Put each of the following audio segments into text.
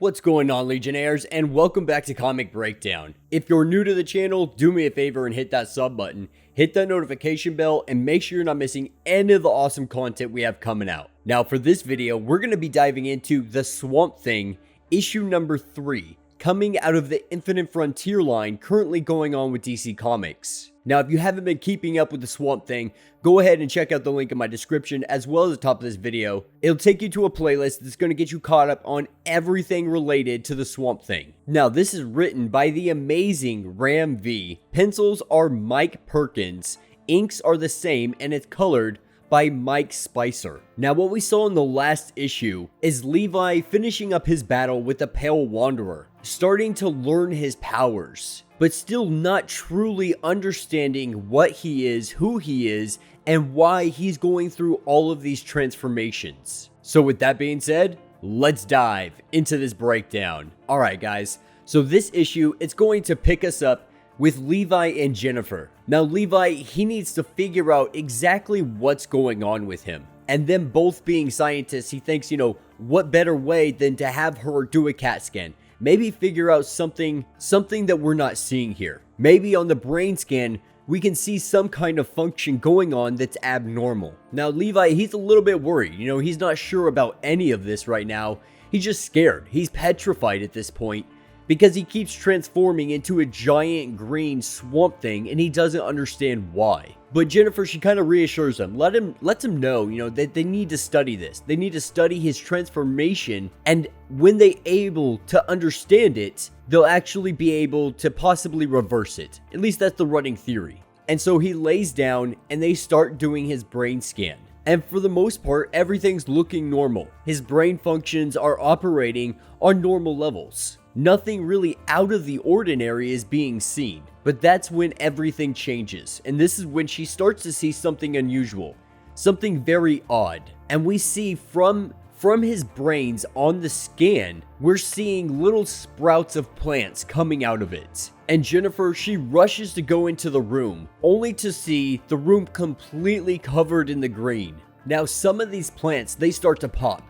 What's going on, Legionnaires, and welcome back to Comic Breakdown. If you're new to the channel, do me a favor and hit that sub button, hit that notification bell, and make sure you're not missing any of the awesome content we have coming out. Now, for this video, we're going to be diving into The Swamp Thing, issue number 3, coming out of the Infinite Frontier line currently going on with DC Comics. Now, if you haven't been keeping up with the Swamp Thing, go ahead and check out the link in my description as well as the top of this video. It'll take you to a playlist that's going to get you caught up on everything related to the Swamp Thing. Now, this is written by the amazing Ram V. Pencils are Mike Perkins, inks are the same, and it's colored by Mike Spicer. Now, what we saw in the last issue is Levi finishing up his battle with the Pale Wanderer, starting to learn his powers, but still not truly understanding what he is, who he is, and why he's going through all of these transformations. So with that being said, let's dive into this breakdown. Alright guys, so this issue, it's going to pick us up with Levi and Jennifer. Now Levi, he needs to figure out exactly what's going on with him. And them both being scientists, he thinks, what better way than to have her do a CAT scan? Maybe figure out something that we're not seeing here. Maybe on the brain scan, we can see some kind of function going on that's abnormal. Now Levi, he's a little bit worried. He's not sure about any of this right now. He's just scared. He's petrified at this point, because he keeps transforming into a giant green swamp thing and he doesn't understand why. But Jennifer, she kind of reassures him, lets him know, that they need to study this. They need to study his transformation, and when they able to understand it, they'll actually be able to possibly reverse it. At least that's the running theory. And so he lays down and they start doing his brain scan. And for the most part, everything's looking normal. His brain functions are operating on normal levels. Nothing really out of the ordinary is being seen. But that's when everything changes. And this is when she starts to see something unusual. Something very odd. And we see from his brains on the scan, we're seeing little sprouts of plants coming out of it. And Jennifer, she rushes to go into the room, only to see the room completely covered in the green. Now some of these plants, they start to pop,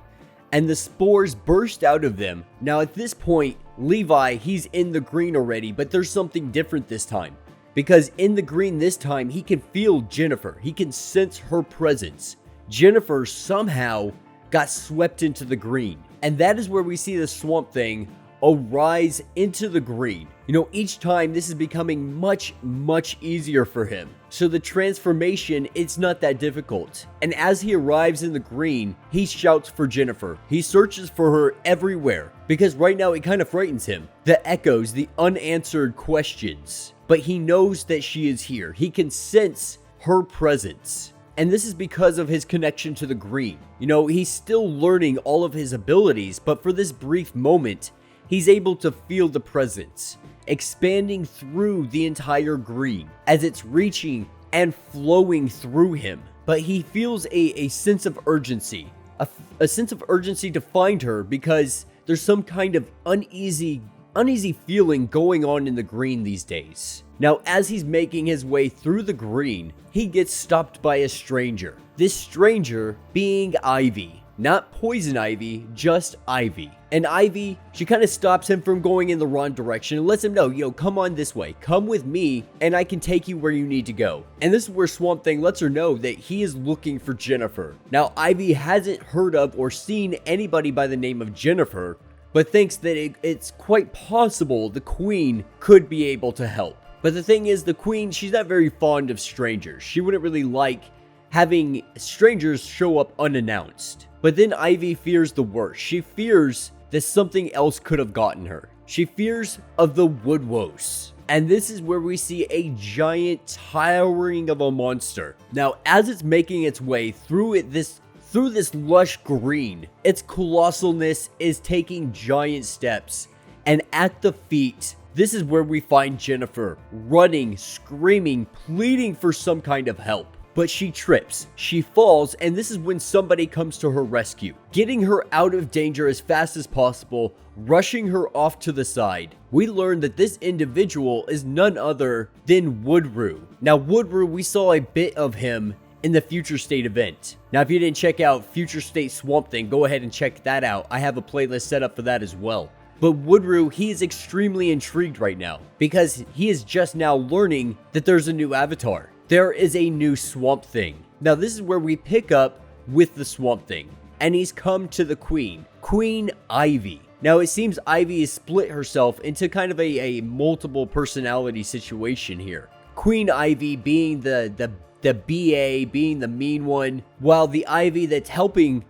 and the spores burst out of them. Now at this point, Levi, he's in the green already, but there's something different this time. Because in the green this time, he can feel Jennifer. He can sense her presence. Jennifer somehow got swept into the green. And that is where we see the Swamp Thing arise into the green. Each time this is becoming much, much easier for him. So the transformation, it's not that difficult. And as he arrives in the green, he shouts for Jennifer. He searches for her everywhere, because right now it kind of frightens him. The echoes, the unanswered questions. But he knows that she is here. He can sense her presence. And this is because of his connection to the green. He's still learning all of his abilities, but for this brief moment, he's able to feel the presence, expanding through the entire green as it's reaching and flowing through him. But he feels a sense of urgency, a sense of urgency to find her, because there's some kind of uneasy feeling going on in the green these days. Now, as he's making his way through the green, he gets stopped by a stranger. This stranger being Ivy. Not Poison Ivy, just Ivy. And Ivy, she kind of stops him from going in the wrong direction and lets him know, come on this way. Come with me and I can take you where you need to go. And this is where Swamp Thing lets her know that he is looking for Jennifer. Now, Ivy hasn't heard of or seen anybody by the name of Jennifer, but thinks that it's quite possible the Queen could be able to help. But the thing is, the Queen, she's not very fond of strangers. She wouldn't really like having strangers show up unannounced. But then Ivy fears the worst. She fears that something else could have gotten her. She fears of the Woodwose. And this is where we see a giant towering of a monster. Now, as it's making its way through this lush green, its colossalness is taking giant steps. And at the feet, this is where we find Jennifer, running, screaming, pleading for some kind of help. But she trips, she falls, and this is when somebody comes to her rescue, getting her out of danger as fast as possible, rushing her off to the side. We learn that this individual is none other than Woodrue. Now Woodrue, we saw a bit of him in the Future State event. Now, if you didn't check out Future State Swamp Thing, go ahead and check that out. I have a playlist set up for that as well. But Woodrue, he is extremely intrigued right now because he is just now learning that there's a new avatar. There is a new Swamp Thing. Now this is where we pick up with the Swamp Thing, and he's come to the Queen, Queen Ivy. Now it seems Ivy has split herself into kind of a multiple personality situation here. Queen Ivy being the BA, being the mean one, while the Ivy that's helping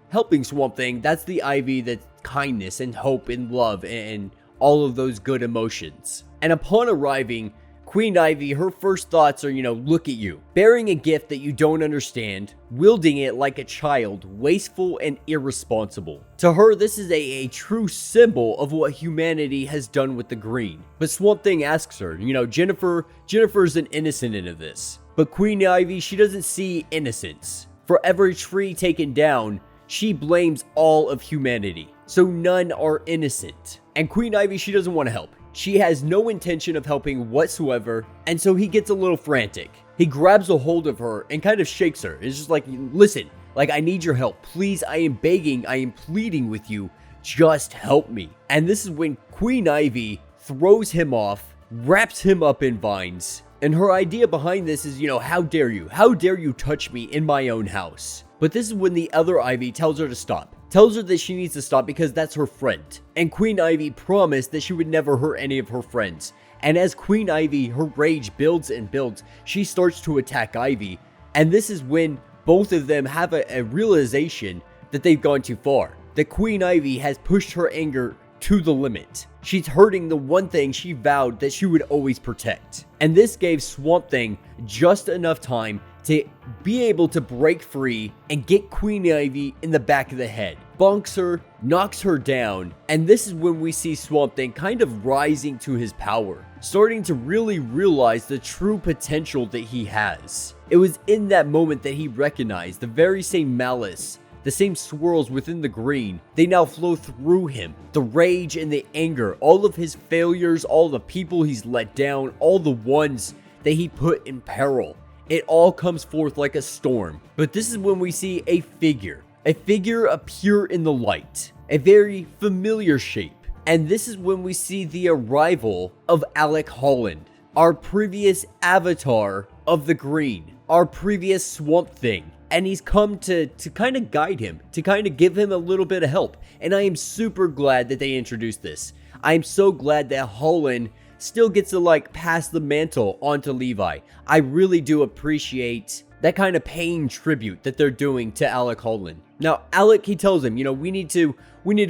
Swamp Thing, that's the Ivy that's kindness and hope and love and all of those good emotions. And upon arriving, Queen Ivy, her first thoughts are, look at you, bearing a gift that you don't understand, wielding it like a child, wasteful and irresponsible. To her, this is a true symbol of what humanity has done with the green. But Swamp Thing asks her, Jennifer's an innocent into this. But Queen Ivy, she doesn't see innocence. For every tree taken down, she blames all of humanity. So none are innocent. And Queen Ivy, she doesn't want to help. She has no intention of helping whatsoever, and so he gets a little frantic. He grabs a hold of her and kind of shakes her. It's just like, listen, I need your help. Please, I am begging, I am pleading with you. Just help me. And this is when Queen Ivy throws him off, wraps him up in vines. And her idea behind this is, how dare you? How dare you touch me in my own house? But this is when the other Ivy tells her to stop. Tells her that she needs to stop because that's her friend. And Queen Ivy promised that she would never hurt any of her friends. And as Queen Ivy, her rage builds and builds, she starts to attack Ivy. And this is when both of them have a realization that they've gone too far. That Queen Ivy has pushed her anger to the limit. She's hurting the one thing she vowed that she would always protect. And this gave Swamp Thing just enough time to be able to break free and get Queen Ivy in the back of the head. Bonks her, knocks her down, and this is when we see Swamp Thing kind of rising to his power, starting to really realize the true potential that he has. It was in that moment that he recognized the very same malice, the same swirls within the green, they now flow through him. The rage and the anger, all of his failures, all the people he's let down, all the ones that he put in peril. It all comes forth like a storm. But this is when we see a figure appear in the light, a very familiar shape. And this is when we see the arrival of Alec Holland, our previous avatar of the green, our previous Swamp Thing. And he's come to kind of guide him, to kind of give him a little bit of help. And I am super glad that they introduced this. I am so glad that Holland still gets to pass the mantle onto Levi. I really do appreciate that kind of paying tribute that they're doing to Alec Holland. Now, Alec, he tells him, we need to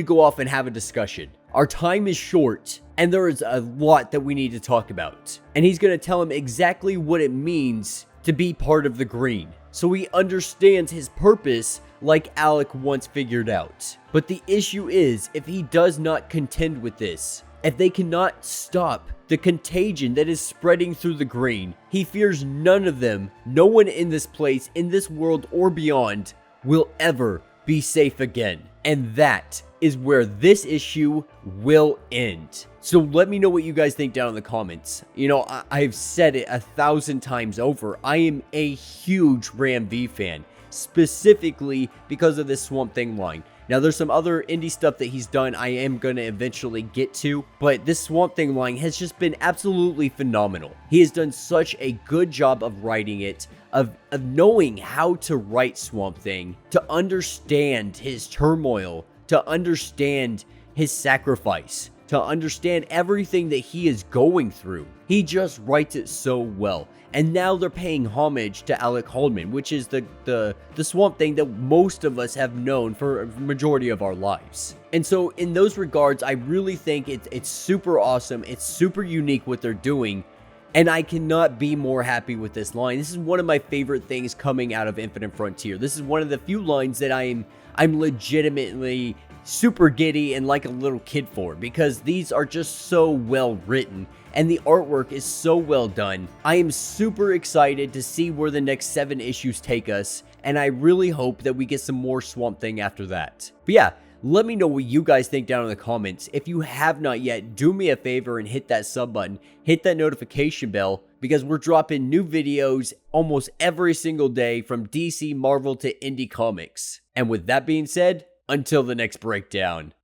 go off and have a discussion. Our time is short, and there is a lot that we need to talk about. And he's going to tell him exactly what it means to be part of the green. So he understands his purpose like Alec once figured out. But the issue is, if he does not contend with this, if they cannot stop the contagion that is spreading through the green, he fears none of them, no one in this place, in this world or beyond, will ever be safe again. And that is where this issue will end. So let me know what you guys think down in the comments. I've said it 1,000 times over. I am a huge Ram V fan, specifically because of this Swamp Thing line. Now, there's some other indie stuff that he's done I am going to eventually get to, but this Swamp Thing line has just been absolutely phenomenal. He has done such a good job of writing it, of knowing how to write Swamp Thing, to understand his turmoil, to understand his sacrifice, to understand everything that he is going through. He just writes it so well. And now they're paying homage to Alec Holland, which is the Swamp Thing that most of us have known for a majority of our lives. And so in those regards, I really think it's super awesome. It's super unique what they're doing. And I cannot be more happy with this line. This is one of my favorite things coming out of Infinite Frontier. This is one of the few lines that I'm legitimately super giddy and like a little kid for, because these are just so well written and the artwork is so well done. I am super excited to see where the next 7 issues take us, and I really hope that we get some more Swamp Thing after that. But yeah, let me know what you guys think down in the comments. If you have not yet, do me a favor and hit that sub button, hit that notification bell, because we're dropping new videos almost every single day from DC, Marvel to indie comics. And with that being said, until the next breakdown.